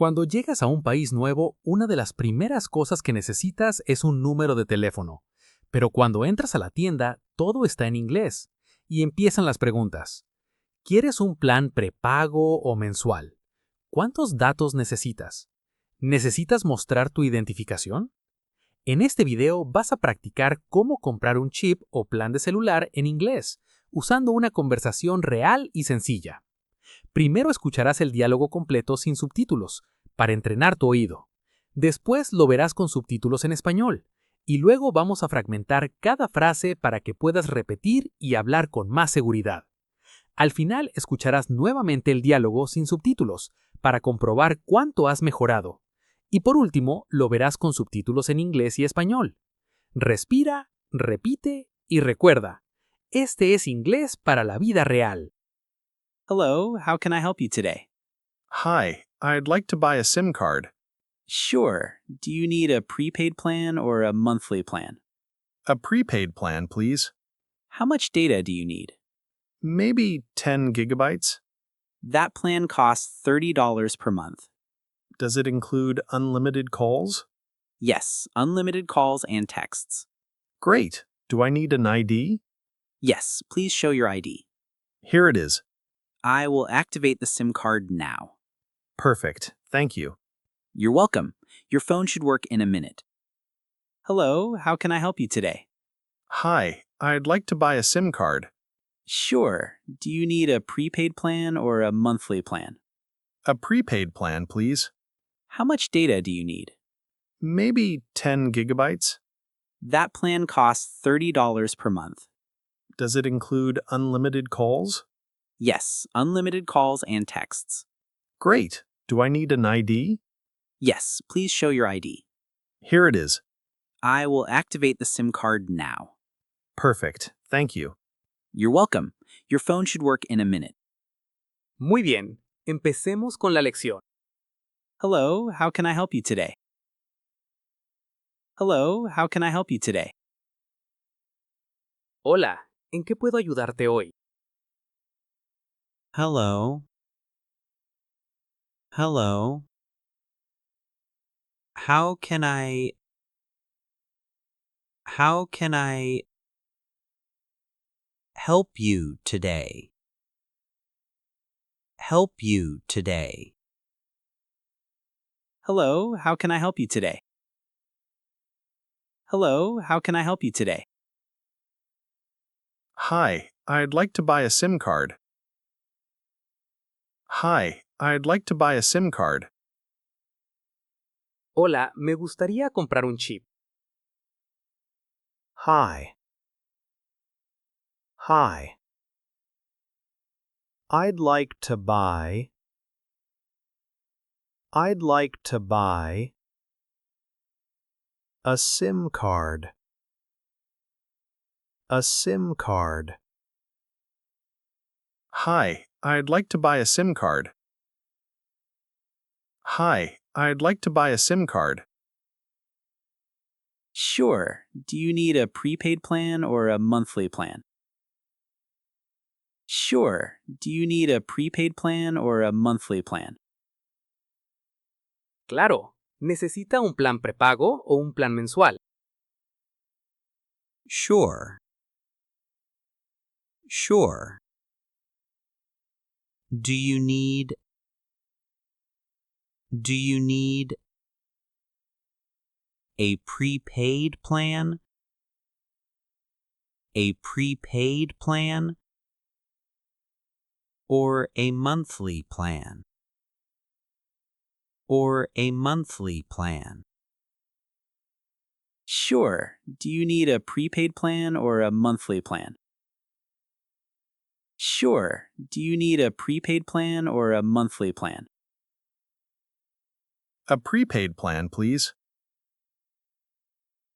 Cuando llegas a un país nuevo, una de las primeras cosas que necesitas es un número de teléfono. Pero cuando entras a la tienda, todo está en inglés. Y empiezan las preguntas. ¿Quieres un plan prepago o mensual? ¿Cuántos datos necesitas? ¿Necesitas mostrar tu identificación? En este video vas a practicar cómo comprar un chip o plan de celular en inglés, usando una conversación real y sencilla. Primero escucharás el diálogo completo sin subtítulos, para entrenar tu oído. Después lo verás con subtítulos en español, y luego vamos a fragmentar cada frase para que puedas repetir y hablar con más seguridad. Al final escucharás nuevamente el diálogo sin subtítulos, para comprobar cuánto has mejorado. Y por último, lo verás con subtítulos en inglés y español. Respira, repite y recuerda. Este es inglés para la vida real. Hello, how can I help you today? Hi, I'd like to buy a SIM card. Sure. Do you need a prepaid plan or a monthly plan? A prepaid plan, please. How much data do you need? Maybe 10 gigabytes? That plan costs $30 per month. Does it include unlimited calls? Yes, unlimited calls and texts. Great. Do I need an ID? Yes, please show your ID. Here it is. I will activate the SIM card now. Perfect. Thank you. You're welcome. Your phone should work in a minute. Hello, how can I help you today? Hi, I'd like to buy a SIM card. Sure. Do you need a prepaid plan or a monthly plan? A prepaid plan, please. How much data do you need? Maybe 10 gigabytes? That plan costs $30 per month. Does it include unlimited calls? Yes, unlimited calls and texts. Great. Do I need an ID? Yes, please show your ID. Here it is. I will activate the SIM card now. Perfect. Thank you. You're welcome. Your phone should work in a minute. Muy bien, empecemos con la lección. Hello, how can I help you today? Hello, how can I help you today? Hola, ¿en qué puedo ayudarte hoy? Hello. Hello. How can I help you today? Help you today. Hello, how can I help you today? Hello, how can I help you today? Hi, I'd like to buy a SIM card. Hi, I'd like to buy a SIM card. Hola, me gustaría comprar un chip. Hi. Hi. I'd like to buy a SIM card. A SIM card. Hi, I'd like to buy a SIM card. Hi, I'd like to buy a SIM card. Sure. Do you need a prepaid plan or a monthly plan? Sure. Do you need a prepaid plan or a monthly plan? Claro, ¿necesita un plan prepago o un plan mensual? Sure. Sure. Do you need a prepaid plan? A prepaid plan? Or a monthly plan? Or a monthly plan? Sure. Do you need a prepaid plan or a monthly plan? Sure. Do you need a prepaid plan or a monthly plan? A prepaid plan, please.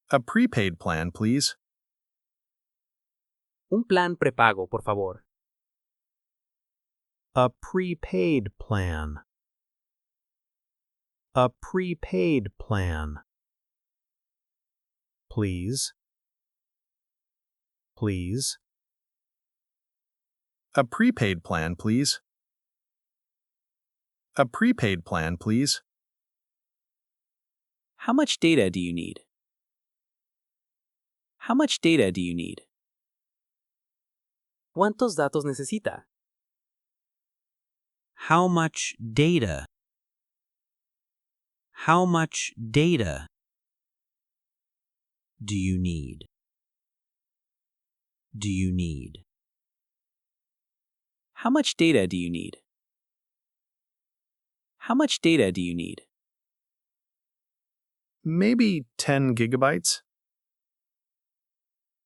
A prepaid plan, please. Un plan prepago, por favor. A prepaid plan. A prepaid plan. Please. Please. A prepaid plan, please. A prepaid plan, please. How much data do you need? How much data do you need? ¿Cuántos datos necesita? How much data? How much data do you need? Do you need? How much data do you need? How much data do you need? Maybe 10 gigabytes?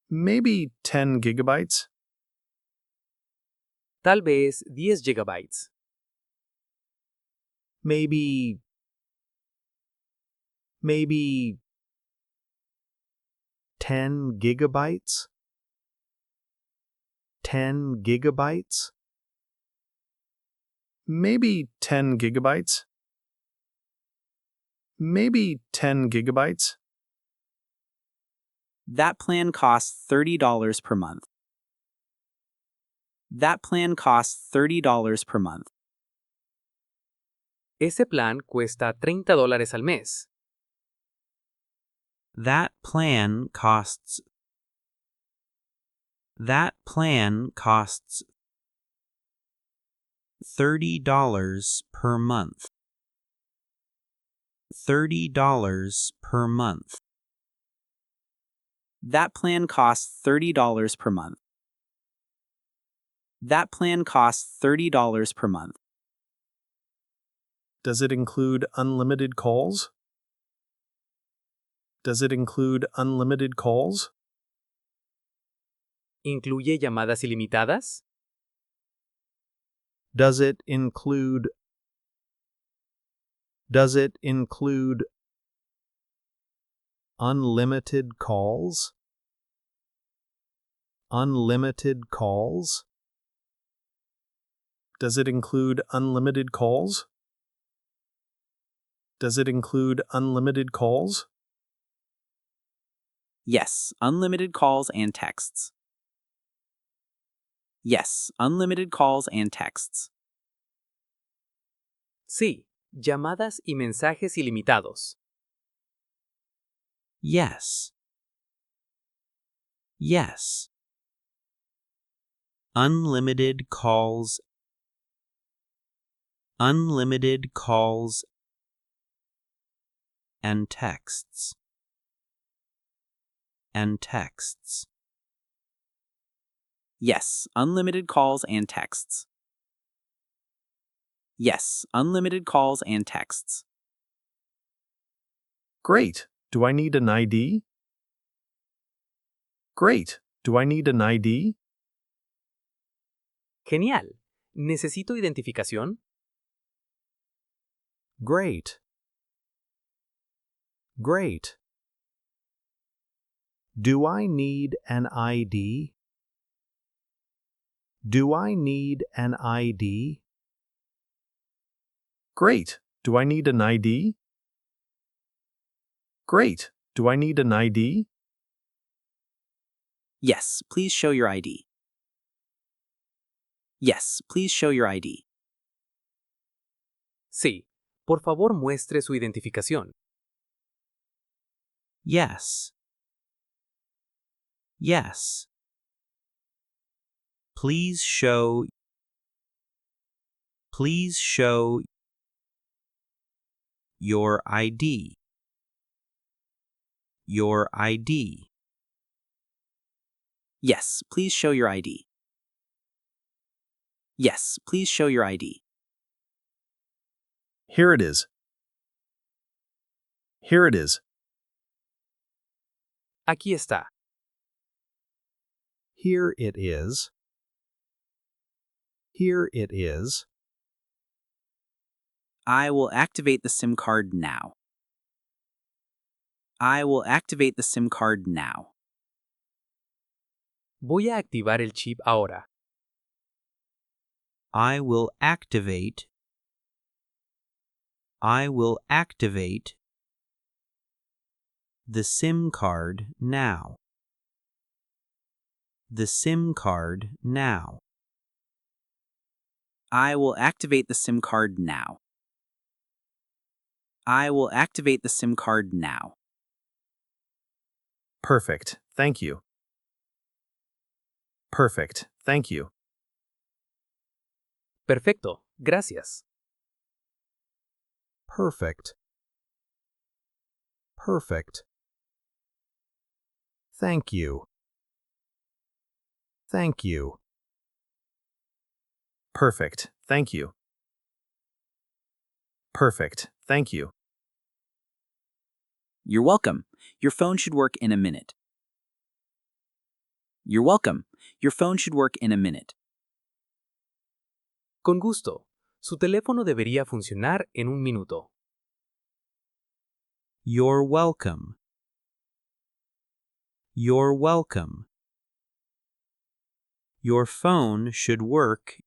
Maybe 10 gigabytes? Tal vez 10 gigabytes. Maybe 10 gigabytes? 10 gigabytes? Maybe 10 gigabytes? Maybe 10 gigabytes? That plan costs $30 per month. That plan costs $30 per month. Ese plan cuesta $30 al mes. That plan costs. That plan costs $30 per month. $30 per month. That plan costs $30 per month. That plan costs $30 per month. Does it include unlimited calls? Does it include unlimited calls? ¿Incluye llamadas ilimitadas? Does it include unlimited calls? Unlimited calls? Does it include unlimited calls? Does it include unlimited calls? Yes, unlimited calls and texts. Yes, unlimited calls and texts. Sí, llamadas y mensajes ilimitados. Yes. Yes. Unlimited calls. Unlimited calls and texts. And texts. Yes, unlimited calls and texts. Yes, unlimited calls and texts. Great. Do I need an ID? Great. Do I need an ID? Genial. ¿Necesito identificación? Great. Great. Do I need an ID? Do I need an ID? Great. Do I need an ID? Great. Do I need an ID? Yes, please show your ID. Yes, please show your ID. Sí. Por favor, muestre su identificación. Yes. Yes. Please show your ID. Your ID. Yes, please show your ID. Yes, please show your ID. Here it is. Here it is. Aquí está. Here it is. Here it is. I will activate the SIM card now. I will activate the SIM card now. Voy a activar el chip ahora. I will activate the SIM card now. The SIM card now. I will activate the SIM card now. I will activate the SIM card now. Perfect, thank you. Perfect, thank you. Perfecto, gracias. Perfect. Perfect. Thank you. Thank you. Perfect, thank you. Perfect, thank you. You're welcome. Your phone should work in a minute. You're welcome. Your phone should work in a minute. Con gusto. Su teléfono debería funcionar en un minuto. You're welcome. You're welcome. Your phone should work.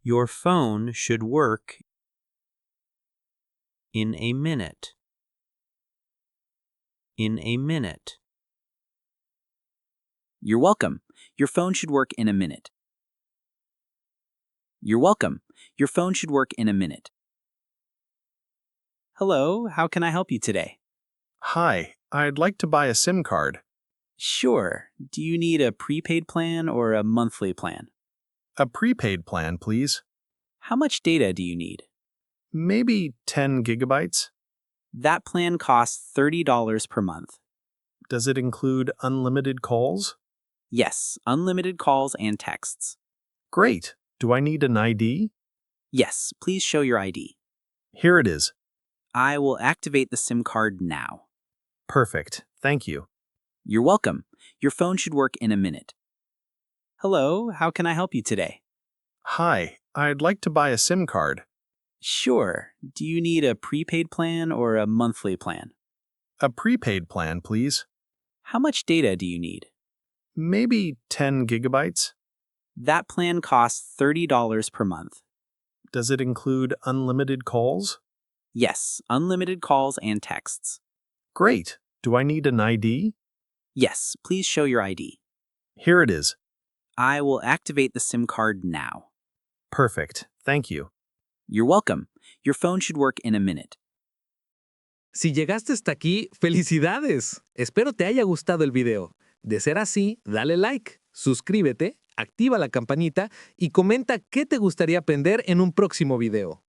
Your phone should work in a minute. In a minute. You're welcome. Your phone should work in a minute. You're welcome. Your phone should work in a minute. Hello, how can I help you today? Hi, I'd like to buy a SIM card. Sure. Do you need a prepaid plan or a monthly plan? A prepaid plan, please. How much data do you need? Maybe 10 gigabytes? That plan costs $30 per month. Does it include unlimited calls? Yes, unlimited calls and texts. Great. Do I need an ID? Yes, please show your ID. Here it is. I will activate the SIM card now. Perfect, thank you. You're welcome. Your phone should work in a minute. Hello, how can I help you today? Hi, I'd like to buy a SIM card. Sure. Do you need a prepaid plan or a monthly plan? A prepaid plan, please. How much data do you need? Maybe 10 gigabytes? That plan costs $30 per month. Does it include unlimited calls? Yes, unlimited calls and texts. Great. Do I need an ID? Yes, please show your ID. Here it is. I will activate the SIM card now. Perfect, thank you. You're welcome. Your phone should work in a minute. Si llegaste hasta aquí, ¡felicidades! Espero te haya gustado el video. De ser así, dale like, suscríbete, activa la campanita y comenta qué te gustaría aprender en un próximo video.